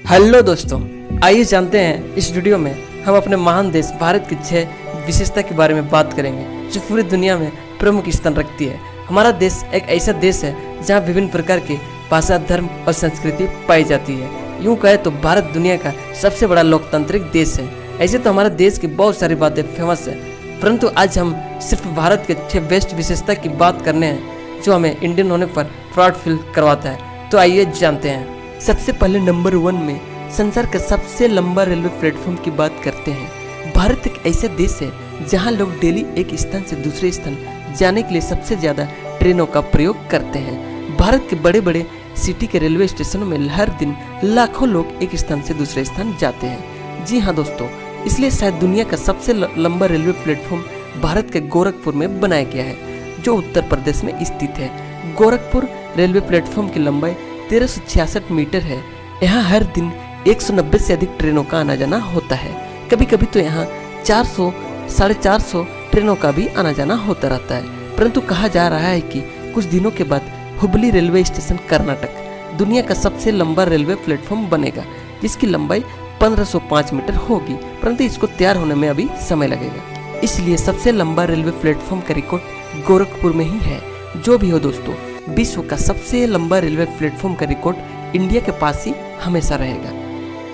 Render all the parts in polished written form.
Hello दोस्तों, आइए जानते हैं इस वीडियो में हम अपने महान देश भारत की 6 विशेषता के बारे में बात करेंगे जो पूरी दुनिया में प्रमुख स्थान रखती है। हमारा देश एक ऐसा देश है जहां विभिन्न प्रकार की भाषा, धर्म और संस्कृति पाई जाती है। यूं कहे तो भारत दुनिया का सबसे बड़ा लोकतांत्रिक देश है। ऐसे तो हमारे देश की बहुत सारी बातें फेमस है, परंतु आज हम सिर्फ भारत के 6 बेस्ट विशेषता की बात करने हैं जो हमें इंडियन होने पर प्राउड फील करवाता है। तो आइए जानते हैं। सबसे पहले नंबर 1 में संसार का सबसे लंबा रेलवे प्लेटफॉर्म की बात करते हैं। भारत एक ऐसा देश है जहां लोग डेली एक स्थान से दूसरे स्थान जाने के लिए सबसे ज़्यादा ट्रेनों का प्रयोग करते हैं। भारत के बड़े बड़े सिटी के रेलवे स्टेशनों में हर दिन लाखों लोग एक स्थान से दूसरे स्थान जाते हैं। जी हाँ दोस्तों, इसलिए शायद दुनिया का सबसे लंबा रेलवे प्लेटफॉर्म भारत के गोरखपुर में बनाया गया है जो उत्तर प्रदेश में स्थित है। गोरखपुर रेलवे प्लेटफॉर्म की लंबाई 1366 मीटर है। यहाँ हर दिन 190 से अधिक ट्रेनों का आना जाना होता है। कभी कभी तो यहाँ 400 साढ़े 400 ट्रेनों का भी आना जाना होता रहता है। परंतु कहा जा रहा है कि कुछ दिनों के बाद हुबली रेलवे स्टेशन कर्नाटक दुनिया का सबसे लंबा रेलवे प्लेटफॉर्म बनेगा जिसकी लंबाई 1505 मीटर होगी, परंतु इसको तैयार होने में अभी समय लगेगा। इसलिए सबसे लंबा रेलवे प्लेटफॉर्म का रिकॉर्ड गोरखपुर में ही है। जो भी हो दोस्तों, विश्व का सबसे लंबा रेलवे प्लेटफॉर्म का रिकॉर्ड इंडिया के पास ही हमेशा रहेगा।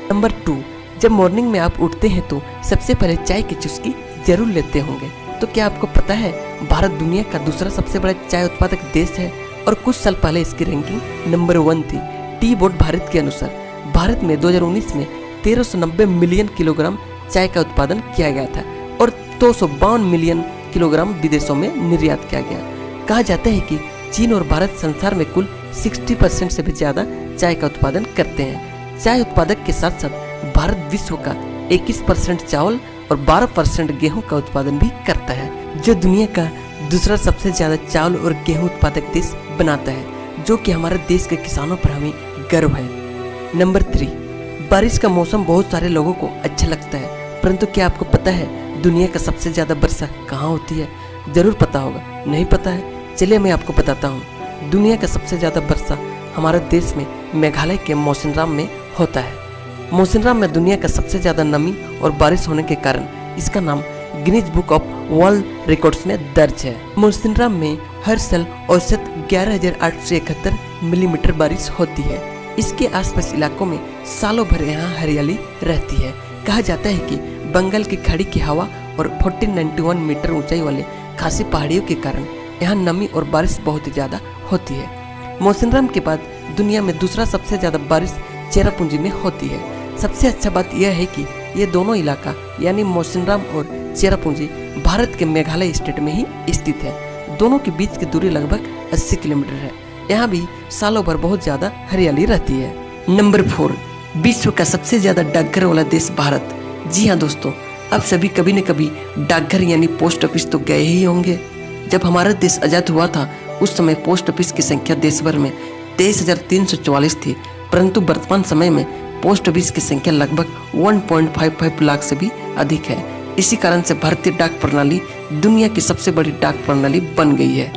नंबर 2, जब मॉर्निंग में आप उठते हैं तो सबसे पहले चाय की चुस्की जरूर लेते होंगे। तो क्या आपको पता है भारत दुनिया का दूसरा सबसे बड़ा चाय उत्पादक देश है और कुछ साल पहले इसकी रैंकिंग नंबर 1 थी। टी बोर्ड भारत के अनुसार भारत में 2019 में 1390 मिलियन किलोग्राम चाय का उत्पादन किया गया था और 252 मिलियन किलोग्राम विदेशों में निर्यात किया गया। कहा जाता है कि चीन और भारत संसार में कुल 60% से भी ज़्यादा चाय का उत्पादन करते हैं। चाय उत्पादक के साथ साथ भारत विश्व का 21% चावल और 12% गेहूं का उत्पादन भी करता है, जो दुनिया का दूसरा सबसे ज़्यादा चावल और गेहूं उत्पादक देश बनाता है, जो कि हमारे देश के किसानों पर हमें गर्व है। नंबर 3, बारिश का मौसम बहुत सारे लोगों को अच्छा लगता है, परंतु क्या आपको पता है दुनिया का सबसे ज़्यादा वर्षा कहाँ होती है? जरूर पता होगा। नहीं पता है? चलिए मैं आपको बताता हूँ। दुनिया का सबसे ज़्यादा वर्षा हमारे देश में मेघालय के मौसिनराम में होता है। मौसिनराम में दुनिया का सबसे ज़्यादा नमी और बारिश होने के कारण इसका नाम Guinness book of world records में दर्ज है। मौसिनराम में हर साल औसत 11,871 मिलीमीटर बारिश होती है। इसके आसपास इलाकों में सालों भर यहाँ हरियाली रहती है। कहा जाता है कि बंगाल की खाड़ी की हवा और 1491 मीटर ऊंचाई वाले खासी पहाड़ियों के कारण यहाँ नमी और बारिश बहुत ज़्यादा होती है। मौसिनराम के बाद दुनिया में दूसरा सबसे ज़्यादा बारिश चेरापूंजी में होती है। सबसे अच्छा बात यह है कि ये दोनों इलाका यानी मौसिनराम और चेरापूंजी भारत के मेघालय स्टेट में ही स्थित है। दोनों के बीच की दूरी लगभग 80 किलोमीटर है। यहाँ भी सालों भर बहुत ज़्यादा हरियाली रहती है। नंबर 4, विश्व का सबसे ज़्यादा डाकघर वाला देश भारत। जी हाँ दोस्तों, आप सभी कभी न कभी डाकघर यानी पोस्ट ऑफिस तो गए ही होंगे। जब हमारा देश आज़ाद हुआ था उस समय पोस्ट ऑफिस की संख्या देश भर में 23,344 थी, परंतु वर्तमान समय में पोस्ट ऑफिस की संख्या लगभग 1.55 लाख से भी अधिक है। इसी कारण से भारतीय डाक प्रणाली दुनिया की सबसे बड़ी डाक प्रणाली बन गई है।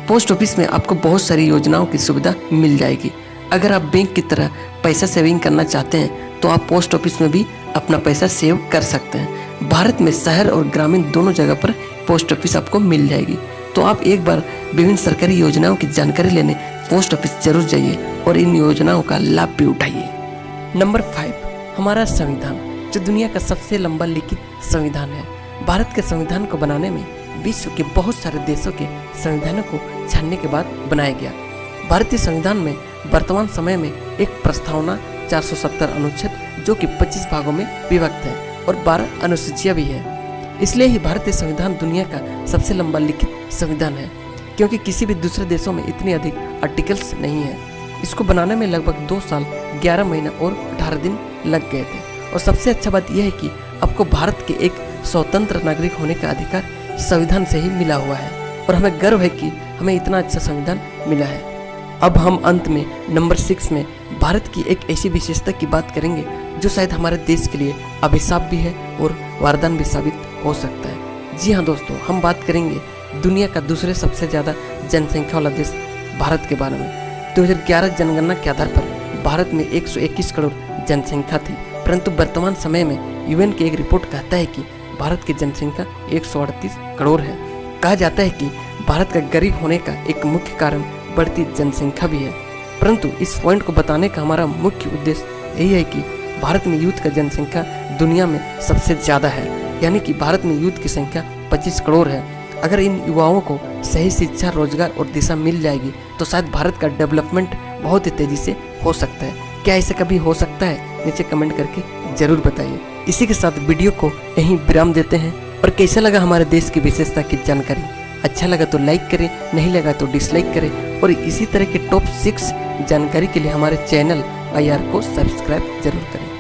पोस्ट ऑफिस में आपको बहुत सारी योजनाओं की सुविधा मिल जाएगी। अगर आप बैंक की तरह पैसा सेविंग करना चाहते हैं तो आप पोस्ट ऑफिस में भी अपना पैसा सेव कर सकते हैं। भारत में शहर और ग्रामीण दोनों जगह पर पोस्ट ऑफिस आपको मिल जाएगी। तो आप एक बार विभिन्न सरकारी योजनाओं की जानकारी लेने पोस्ट ऑफिस जरूर जाइए और इन योजनाओं का लाभ भी उठाइए। नंबर 5, हमारा संविधान, जो दुनिया का सबसे लंबा लिखित संविधान है। भारत के संविधान को बनाने में विश्व के बहुत सारे देशों के संविधानों को छानने के बाद बनाया गया। भारतीय संविधान में वर्तमान समय में एक प्रस्तावना 470 अनुच्छेद जो कि 25 भागों में विभक्त है और 12 अनुसूचियाँ भी है। इसलिए ही भारतीय संविधान दुनिया का सबसे लंबा लिखित संविधान है, क्योंकि किसी भी दूसरे देशों में इतने अधिक आर्टिकल्स नहीं है। इसको बनाने में लगभग 2 साल 11 महीना और 18 दिन लग गए थे। और सबसे अच्छा बात यह है कि आपको भारत के एक स्वतंत्र नागरिक होने का अधिकार संविधान से ही मिला हुआ है और हमें गर्व है कि हमें इतना अच्छा संविधान मिला है। अब हम अंत में नंबर 6 में भारत की एक ऐसी विशेषता की बात करेंगे जो शायद हमारे देश के लिए अभिशाप भी है और वरदान भी साबित हो सकता है। जी हाँ दोस्तों, हम बात करेंगे दुनिया का दूसरे सबसे ज़्यादा जनसंख्या वाला देश भारत के बारे में। 2011 जनगणना के आधार पर भारत में 121 करोड़ जनसंख्या थी, परंतु वर्तमान समय में यूएन की एक रिपोर्ट कहता है कि भारत की जनसंख्या 138 करोड़ है। कहा जाता है कि भारत का गरीब होने का एक मुख्य कारण बढ़ती जनसंख्या भी है, परंतु इस पॉइंट को बताने का हमारा मुख्य उद्देश्य यही है कि भारत में यूथ का जनसंख्या दुनिया में सबसे ज़्यादा है, यानी कि भारत में यूथ की संख्या 25 करोड़ है। अगर इन युवाओं को सही शिक्षा, रोजगार और दिशा मिल जाएगी तो शायद भारत का डेवलपमेंट बहुत ही तेज़ी से हो सकता है। क्या ऐसा कभी हो सकता है? नीचे कमेंट करके ज़रूर बताइए। इसी के साथ वीडियो को यहीं विराम देते हैं। और कैसा लगा हमारे देश की विशेषता की जानकारी? अच्छा लगा तो लाइक करें, नहीं लगा तो डिसलाइक करें। और इसी तरह के टॉप 6 जानकारी के लिए हमारे चैनल IR को सब्सक्राइब जरूर करें।